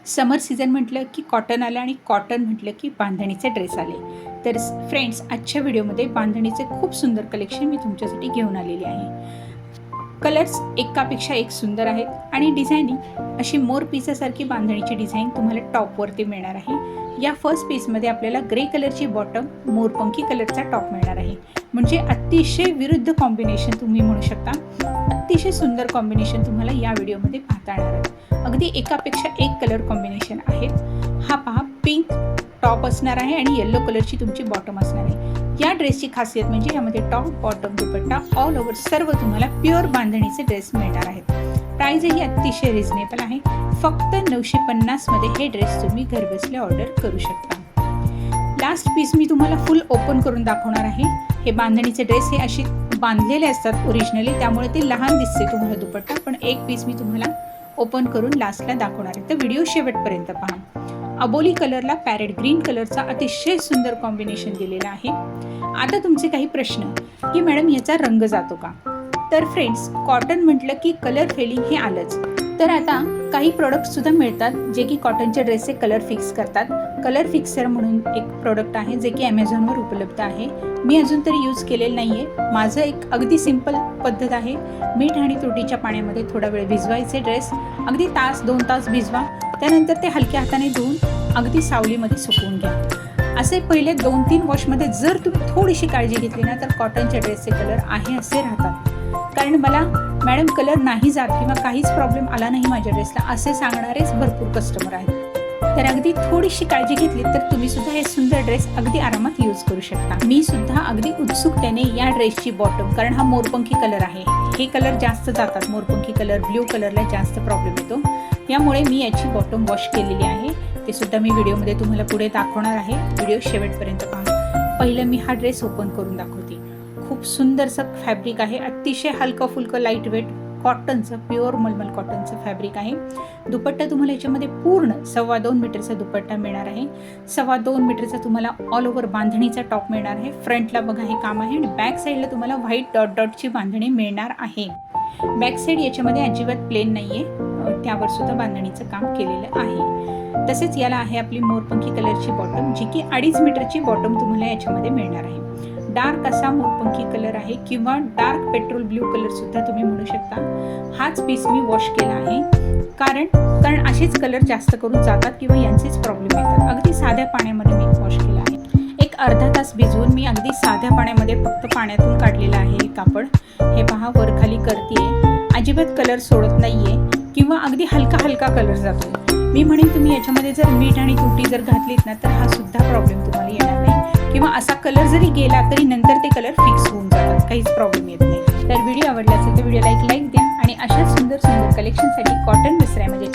समर season म्हटलं की cotton आलं आणि कॉटन म्हटलं की बांधणीचे ड्रेस आले. तर फ्रेंड्स, आजच्या व्हिडिओमध्ये बांधणीचे खूप सुंदर कलेक्शन मी तुमच्यासाठी घेऊन आलेली आहे. कलर्स एकापेक्षा एक सुंदर आहेत आणि डिझायनिंग अशी मोर पीसासारखी बांधणीची डिझाईन तुम्हाला टॉपवरती मिळणार आहे. या फर्स्ट पीसमध्ये आपल्याला ग्रे कलरची बॉटम, मोरपंखी कलरचा टॉप मिळणार आहे. म्हणजे अतिशय विरुद्ध कॉम्बिनेशन तुम्ही म्हणू शकता. अतिशय सुंदर कॉम्बिनेशन तुम्हाला या व्हिडिओमध्ये पाहता येणार आहे. अगदी एकापेक्षा एक कलर कॉम्बिनेशन आहेत. हा पहा, पिंक टॉप असणार आहे आणि येलो कलरची तुमची बॉटम असणार आहे. या ड्रेसची खासियत म्हणजे यामध्ये टॉप, बॉटम, दुपट्टा ऑल ओव्हर सर्व तुम्हाला प्युअर बांधणीचे ड्रेस मिळणार आहेत. प्राईजही अतिशय रिझनेबल आहे. फक्त 950 मध्ये हे ड्रेस तुम्ही घरबसल्या ऑर्डर करू शकता. लास्ट पीस मी तुम्हाला फुल ओपन करून दाखवणार आहे. हे बांधणीचे ड्रेस हे अशी बांधलेले असतात ओरिजिनली, त्यामुळे ते लहान दिसते तुम्हाला दुपट्टा. पण एक पीस मी तुम्हाला ओपन करून लास्टला दाखवणार आहे, तर व्हिडिओ शेवटपर्यंत पहा. अबोली कलरला पॅरेट ग्रीन कलरचा अतिशय सुंदर कॉम्बिनेशन दिलेला आहे. आता तुमचे काही प्रश्न की मॅडम याचा रंग जातो का? तर फ्रेंड्स, कॉटन म्हटलं की कलर फेलिंग हे आलंच. तर आता काही प्रोडक्टसुद्धा मिळतात जे की कॉटनचे ड्रेसचे कलर फिक्स करतात. कलर फिक्सर म्हणून एक प्रोडक्ट आहे जे की ॲमेझॉनवर उपलब्ध आहे. मी अजून तरी यूज केलेलं नाही आहे. माझं एक अगदी सिंपल पद्धत आहे. मीठ आणि तुरटीच्या पाण्यामध्ये थोडा वेळ भिजवायचे ड्रेस, अगदी तास 2 तास भिजवा. त्यानंतर ते हलक्या हाताने धुवून अगदी सावलीमध्ये सुकवून घ्या. असे पहिले 2-3 वॉशमध्ये जर तुम्ही थोडीशी काळजी घेतली ना, तर कॉटनच्या ड्रेसचे कलर आहे असे राहतात. कारण मला मॅडम कलर नाही जात किंवा काहीच प्रॉब्लेम आला नाही माझ्या ड्रेसला असे सांगणारेच भरपूर कस्टमर आहेत. तर अगदी थोडीशी काळजी घेतली तर तुम्ही सुद्धा हे सुंदर ड्रेस अगदी आरामात यूज करू शकता. मी सुद्धा अगदी उत्सुकतेने या ड्रेसची बॉटम, कारण हा मोरपंखी कलर आहे, हे कलर जास्त जातात. मोरपंखी कलर, ब्ल्यू कलरला जास्त प्रॉब्लेम येतो. यामुळे मी याची बॉटम वॉश केलेली आहे. ते सुद्धा मी व्हिडिओमध्ये तुम्हाला पुढे दाखवणार आहे. व्हिडिओ शेवटपर्यंत पहा. पहिलं मी हा ड्रेस ओपन करून दाखवते. खूप सुंदरसं फॅब्रिक आहे. अतिशय हलकं फुलकं लाईट वेट कॉटनचं, प्युअर मलमल कॉटनचं फॅब्रिक आहे. दुपट्टा तुम्हाला याच्यामध्ये पूर्ण 2.25 मीटरचा दुपट्टा मिळणार आहे. 2.25 मीटरचा तुम्हाला ऑल ओव्हर बांधणीचा टॉप मिळणार आहे. फ्रंटला बघा हे काम आहे आणि बॅक साईडला तुम्हाला व्हाईट डॉट डॉटची बांधणी मिळणार आहे. बॅक साईड याच्यामध्ये अजिबात प्लेन नाही आहे, त्यावर सुद्धा बांधणीचं काम केलेलं आहे. तसेच याला आहे आपली मोरपंखी कलरची बॉटम, जी की 2.5 मीटरची बॉटम तुम्हाला याच्यामध्ये मिळणार आहे. डार्क असा मोरपंखी कलर आहे किंवा डार्क पेट्रोल ब्ल्यू कलर सुद्धा तुम्ही म्हणू शकता. हाच पीस मी वॉश केला आहे कारण असेच कलर जास्त करून जातात किंवा यांचेच प्रॉब्लेम येतात. अगदी साध्या पाण्यामध्ये मी वॉश केला आहे. एक अर्धा तास भिजवून मी अगदी साध्या पाण्यामध्ये फक्त पाण्यातून काढलेलं आहे हे कापड. हे पहा, वर खाली करतीये, अजिबात कलर सोडत नाहीये किंवा अगदी हलका हलका कलर जातो. मी म्हणेन तुम्ही याच्यामध्ये जर मीठ आणि तुरटी जर घातलीत ना, तर हा सुद्धा प्रॉब्लेम तुम्हाला येणार नाही किंवा असा कलर जरी गेला तरी नंतर ते कलर फिक्स होऊन जातात, काहीच प्रॉब्लेम येत नाही. तर व्हिडिओ आवडला असेल तर व्हिडिओला एक लाईक द्या आणि अशा सुंदर सुंदर कलेक्शनसाठी कॉटन विसराय म्हणजे